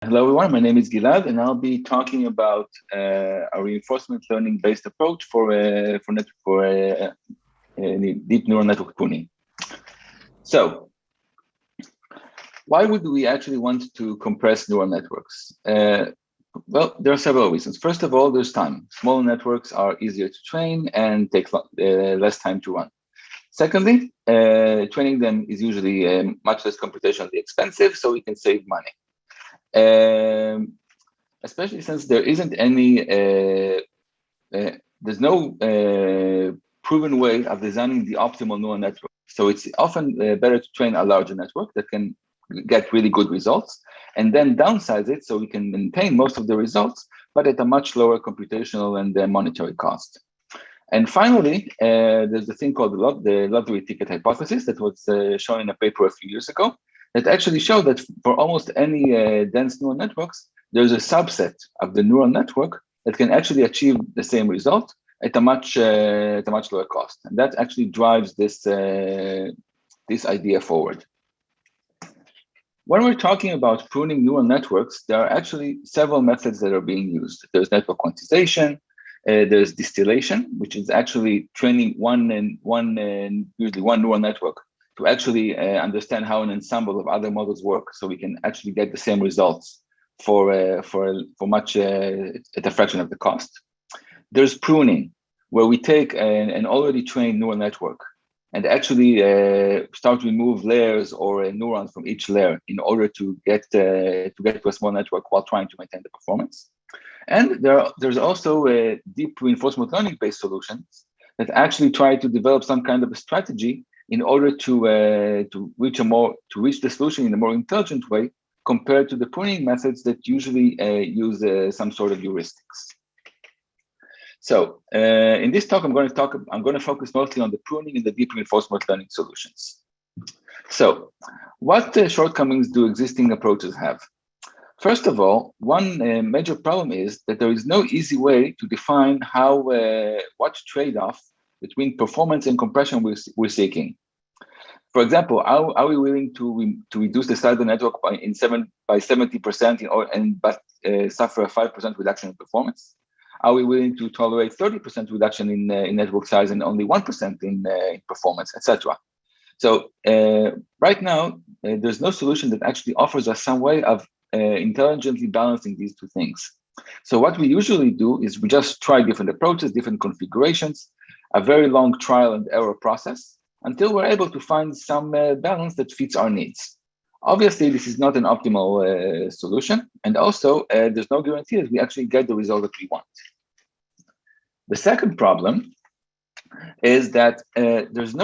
Hello, everyone. My name is Gilad, and I'll be talking about a reinforcement learning-based approach for deep neural network pruning. So, why would we actually want to compress neural networks? Well, there are several reasons. First of all, there's time. Smaller networks are easier to train and take less time to run. Secondly, training them is usually much less computationally expensive, so we can save money. Especially since there isn't any, there's no proven way of designing the optimal neural network. So it's often better to train a larger network that can get really good results and then downsize it so we can maintain most of the results, but at a much lower computational and monetary cost. And finally, there's a thing called the lottery ticket hypothesis that was shown in a paper a few years ago that actually showed that for almost any dense neural networks, there's a subset of the neural network that can actually achieve the same result at a much lower cost. And that actually drives this idea forward. When we're talking about pruning neural networks, there are actually several methods that are being used. There's network quantization, there's distillation, which is actually training usually one neural network to actually understand how an ensemble of other models work, so we can actually get the same results for much at a fraction of the cost. There's pruning, where we take an already trained neural network and actually start to remove layers or neurons from each layer in order to get to a small network while trying to maintain the performance. And there's also deep reinforcement learning-based solutions that actually try to develop some kind of a strategy in order to reach the solution in a more intelligent way compared to the pruning methods that usually use some sort of heuristics. So in this talk, I'm going to focus mostly on the pruning and the deep reinforcement learning solutions. So what shortcomings do existing approaches have? First of all, one major problem is that there is no easy way to define what trade-off between performance and compression we're seeking. For example, are we willing to reduce the size of the network by 70% but suffer a 5% reduction in performance? Are we willing to tolerate 30% reduction in network size and only 1% in performance, etc.? So right now, there's no solution that actually offers us some way of intelligently balancing these two things. So what we usually do is we just try different approaches, different configurations, a very long trial and error process until we're able to find some balance that fits our needs. Obviously, this is not an optimal solution, and also there's no guarantee that we actually get the result that we want. The second problem is that there's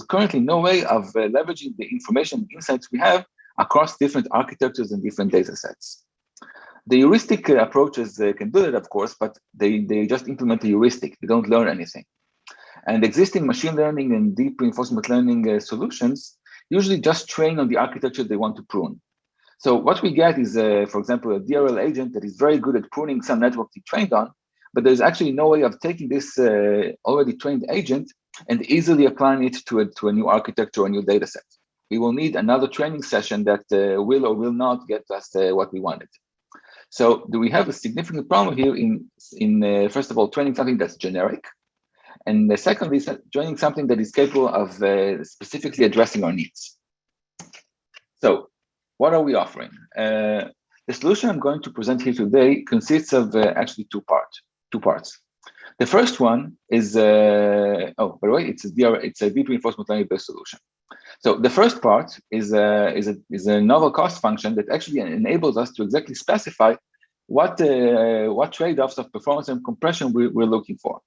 currently no way of leveraging the information and insights we have across different architectures and different data sets. The heuristic approaches can do that, of course, but they just implement the heuristic. They don't learn anything. And existing machine learning and deep reinforcement learning solutions usually just train on the architecture they want to prune. So what we get is, for example, a DRL agent that is very good at pruning some network they trained on, but there's actually no way of taking this already trained agent and easily applying it to a new architecture or a new data set. We will need another training session that will or will not get us what we wanted. So do we have a significant problem here in first of all, training something that's generic, and secondly, joining something that is capable of specifically addressing our needs. So what are we offering? The solution I'm going to present here today consists of actually two parts. The first one is, by the way, it's a deep reinforcement learning-based solution. So the first part is a novel cost function that actually enables us to exactly specify what trade-offs of performance and compression we're looking for.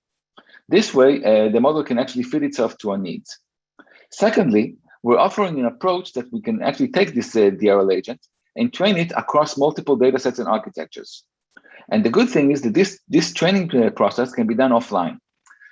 This way, the model can actually fit itself to our needs. Secondly, we're offering an approach that we can actually take this DRL agent and train it across multiple data sets and architectures. And the good thing is that this training process can be done offline.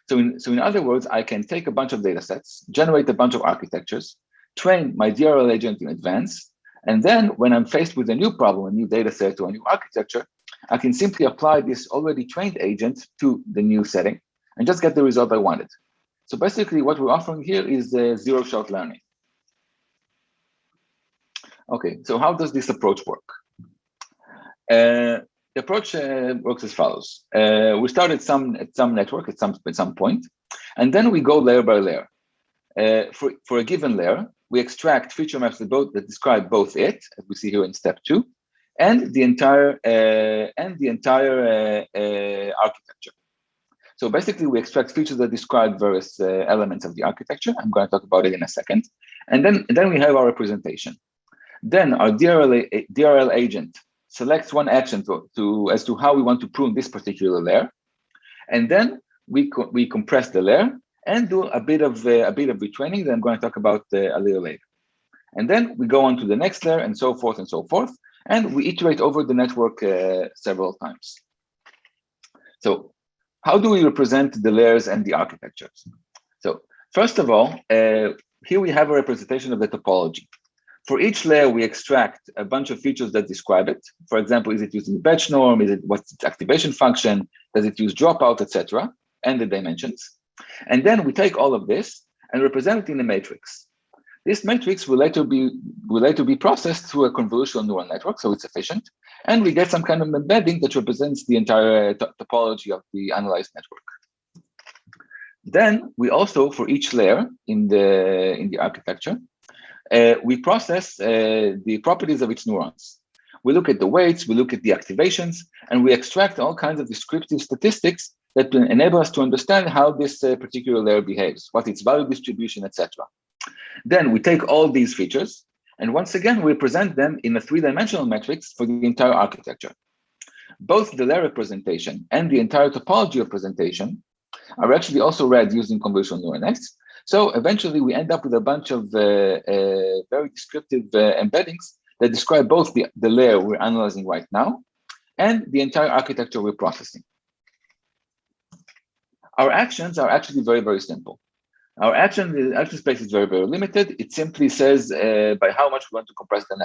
So in other words, I can take a bunch of data sets, generate a bunch of architectures, train my DRL agent in advance, and then when I'm faced with a new problem, a new data set or a new architecture, I can simply apply this already trained agent to the new setting and just get the result I wanted. So basically what we're offering here is zero-shot learning. Okay, so how does this approach work? The approach works as follows. We start at some network at some point, and then we go layer by layer. For a given layer, we extract feature maps that describe both it, as we see here in step 2, and the entire architecture. So basically, we extract features that describe various elements of the architecture. I'm going to talk about it in a second, and then we have our representation. Then our DRL agent selects one action as to how we want to prune this particular layer, and then we compress the layer and do a bit of retraining that I'm going to talk about a little later. And then we go on to the next layer, and so forth and so forth, and we iterate over the network several times. So how do we represent the layers and the architectures? So first of all, here we have a representation of the topology. For each layer, we extract a bunch of features that describe it. For example, is it using batch norm? What's its activation function? Does it use dropout, etc., and the dimensions? And then we take all of this and represent it in a matrix. This matrix will later be processed through a convolutional neural network, so it's efficient, and we get some kind of embedding that represents the entire topology of the analyzed network. Then we also, for each layer in the architecture, we process the properties of its neurons. We look at the weights, we look at the activations, and we extract all kinds of descriptive statistics that will enable us to understand how this particular layer behaves, what its value distribution, etc. Then we take all these features, and once again, we present them in a 3-dimensional matrix for the entire architecture. Both the layer representation and the entire topology representation are actually also read using convolutional neural nets. So eventually, we end up with a bunch of very descriptive embeddings that describe both the layer we're analyzing right now and the entire architecture we're processing. Our actions are actually very, very simple. Our action space is very, very limited. It simply says by how much we want to compress the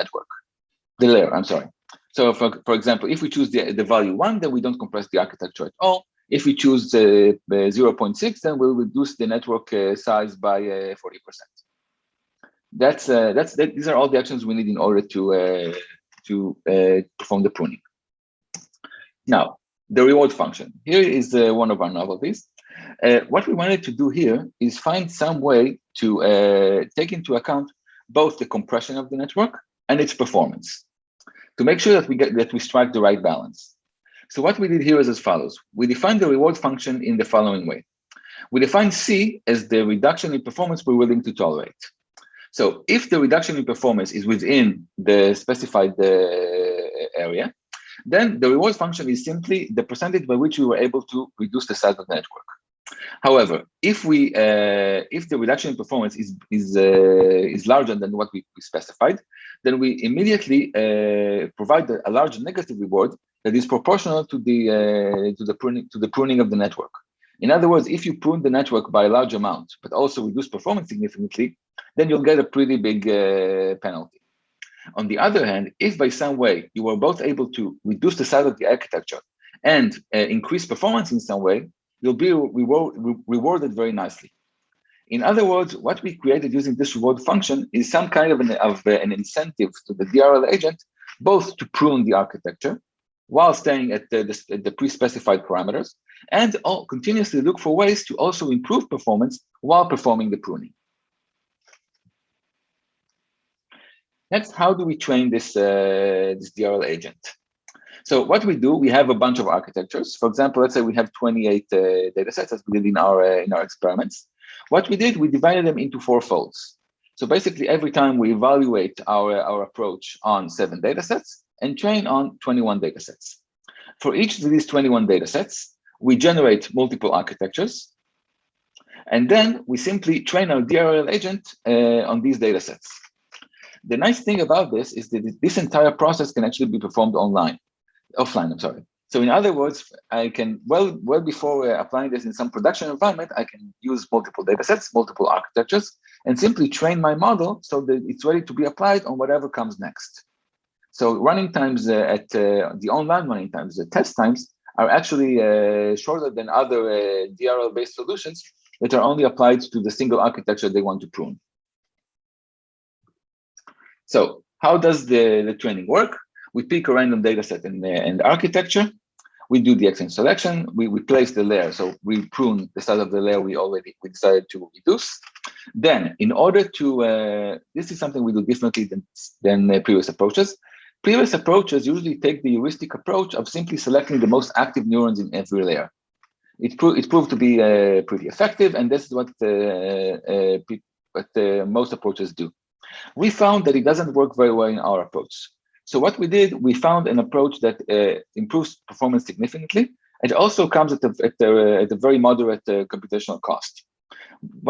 layer, I'm sorry. So for example, if we choose the value 1, then we don't compress the architecture at all. If we choose 0.6, then we'll reduce the network size by 40%. These are all the actions we need in order to perform the pruning. Now, the reward function. Here is one of our novelties. What we wanted to do here is find some way to take into account both the compression of the network and its performance, to make sure that we strike the right balance. So what we did here is as follows. We defined the reward function in the following way. We define C as the reduction in performance we're willing to tolerate. So if the reduction in performance is within the specified area, then the reward function is simply the percentage by which we were able to reduce the size of the network. However, if the reduction in performance is larger than what we specified, then we immediately provide a large negative reward that is proportional to the pruning of the network. In other words, if you prune the network by a large amount, but also reduce performance significantly, then you'll get a pretty big penalty. On the other hand, if by some way you were both able to reduce the size of the architecture and increase performance in some way, you'll be rewarded very nicely. In other words, what we created using this reward function is some kind of an incentive to the DRL agent, both to prune the architecture while staying at the pre-specified parameters, and continuously look for ways to also improve performance while performing the pruning. Next, how do we train this DRL agent? So what we do, we have a bunch of architectures. For example, let's say we have 28 datasets as we did in our experiments. What we did, we divided them into 4 folds. So basically, every time we evaluate our approach on 7 datasets and train on 21 datasets. For each of these 21 datasets, we generate multiple architectures, and then we simply train our DRL agent on these datasets. The nice thing about this is that this entire process can actually be performed offline, I'm sorry. So in other words, I can, well before applying this in some production environment, I can use multiple datasets, multiple architectures, and simply train my model so that it's ready to be applied on whatever comes next. So running times at the online running times, the test times, are actually shorter than other DRL-based solutions that are only applied to the single architecture they want to prune. So how does the training work? we pick a random dataset in the architecture. We do the exchange selection. We place the layer. So we prune the start of the layer we decided to reduce. Then, in order to, this is something we do differently than previous approaches. Previous approaches usually take the heuristic approach of simply selecting the most active neurons in every layer. It proved to be pretty effective, and this is what most approaches do. We found that it doesn't work very well in our approach. So what we did, we found an approach that improves performance significantly. It also comes at a very moderate computational cost.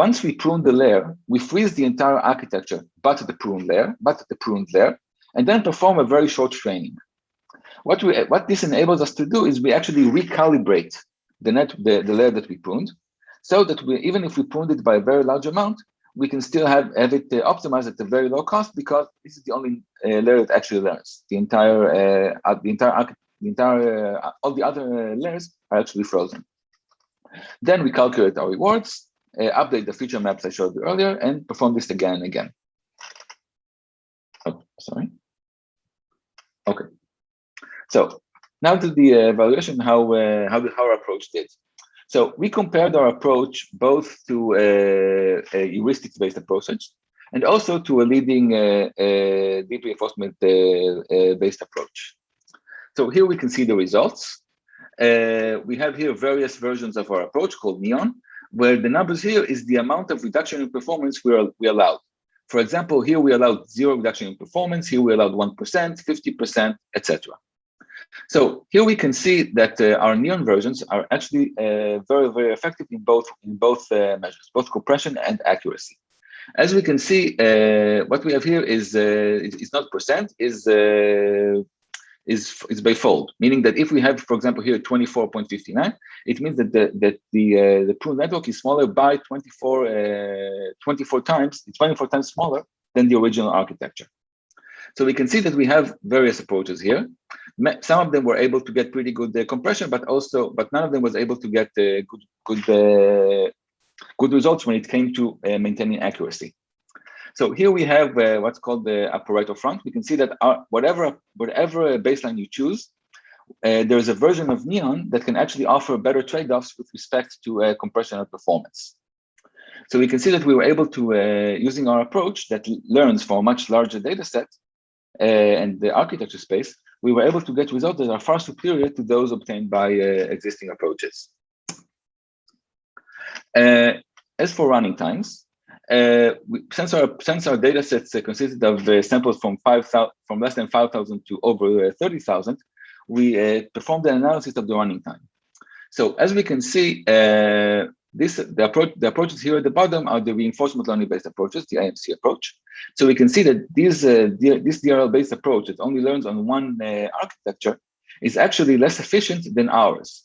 Once we prune the layer, we freeze the entire architecture, but the pruned layer, and then perform a very short training. What this enables us to do is we actually recalibrate the layer that we pruned, so that even if we pruned it by a very large amount, we can still have it optimized at a very low cost, because this is the only layer that actually learns. All the other layers are actually frozen. Then we calculate our rewards, update the feature maps I showed you earlier, and perform this again and again. Oh, sorry. Okay. So now to the evaluation, how our approach did. So we compared our approach both to a heuristics-based approach and also to a leading deep reinforcement-based approach. So here we can see the results. We have here various versions of our approach called NEON, where the numbers here is the amount of reduction in performance we allowed. For example, here we allowed 0 reduction in performance, here we allowed 1%, 50%, etc. So here we can see that our NEON versions are actually very, very effective in both measures, both compression and accuracy. As we can see, what we have here is not percent, is by fold, meaning that if we have, for example, here 24.59, it means that the prune network is smaller by 24 times. It's 24 times smaller than the original architecture. So we can see that we have various approaches here. Some of them were able to get pretty good compression, but none of them was able to get good results when it came to maintaining accuracy. So here we have what's called the Pareto front. We can see that whatever baseline you choose, there's a version of NEON that can actually offer better trade-offs with respect to compression and performance. So we can see that we were able to, using our approach that learns from a much larger data set and the architecture space, we were able to get results that are far superior to those obtained by existing approaches. As for running times, since our data sets consisted of samples from less than 5,000 to over 30,000, we performed an analysis of the running time. So as we can see, the approaches here at the bottom are the reinforcement learning-based approaches, the AMC approach. So we can see that this DRL-based approach that only learns on one architecture is actually less efficient than ours,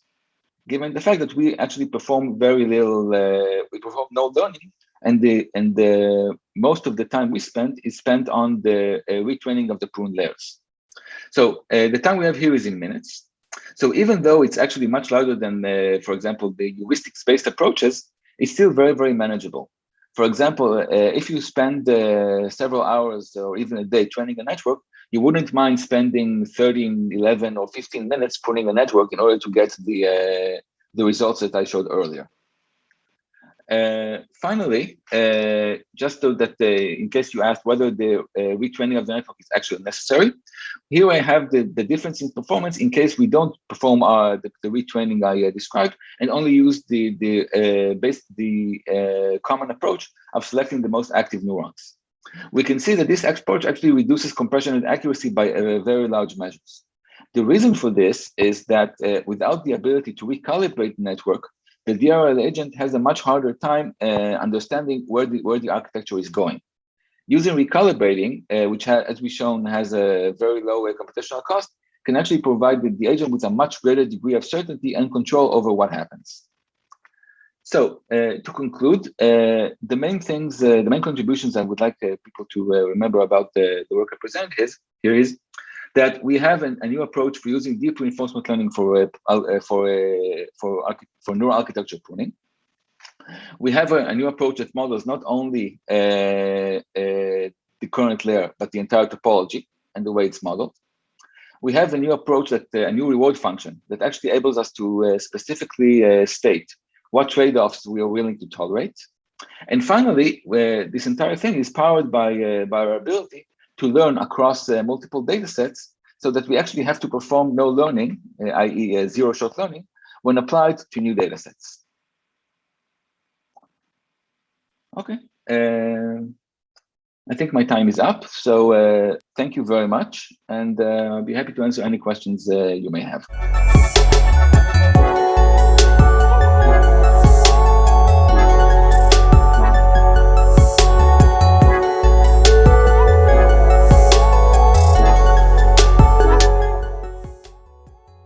given the fact that we actually perform very little, we perform no learning, and most of the time we spend is spent on the retraining of the prune layers. So the time we have here is in minutes. So even though it's actually much larger than, for example, the heuristics-based approaches, it's still very, very manageable. For example, if you spend several hours or even a day training a network, you wouldn't mind spending 13, 11, or 15 minutes pruning a network in order to get the results that I showed earlier. Finally, just so that in case you asked whether the retraining of the network is actually necessary, here I have the difference in performance in case we don't perform the retraining I described and only use the common approach of selecting the most active neurons. We can see that this approach actually reduces compression and accuracy by very large measures. The reason for this is that without the ability to recalibrate the network, the DRL agent has a much harder time understanding where the architecture is going. Using recalibrating, which as we've shown has a very low computational cost, can actually provide the agent with a much greater degree of certainty and control over what happens. So to conclude, the main contributions I would like people to remember about the work I present here is that we have a new approach for using deep reinforcement learning for neural architecture pruning. We have a new approach that models not only the current layer, but the entire topology and the way it's modeled. we have a new approach, that a new reward function that actually enables us to specifically state what trade-offs we are willing to tolerate. And finally, this entire thing is powered by our ability to learn across multiple data sets, so that we actually have to perform no learning, i.e. zero-shot learning, when applied to new data sets. Okay, I think my time is up. So thank you very much. And I'll be happy to answer any questions you may have.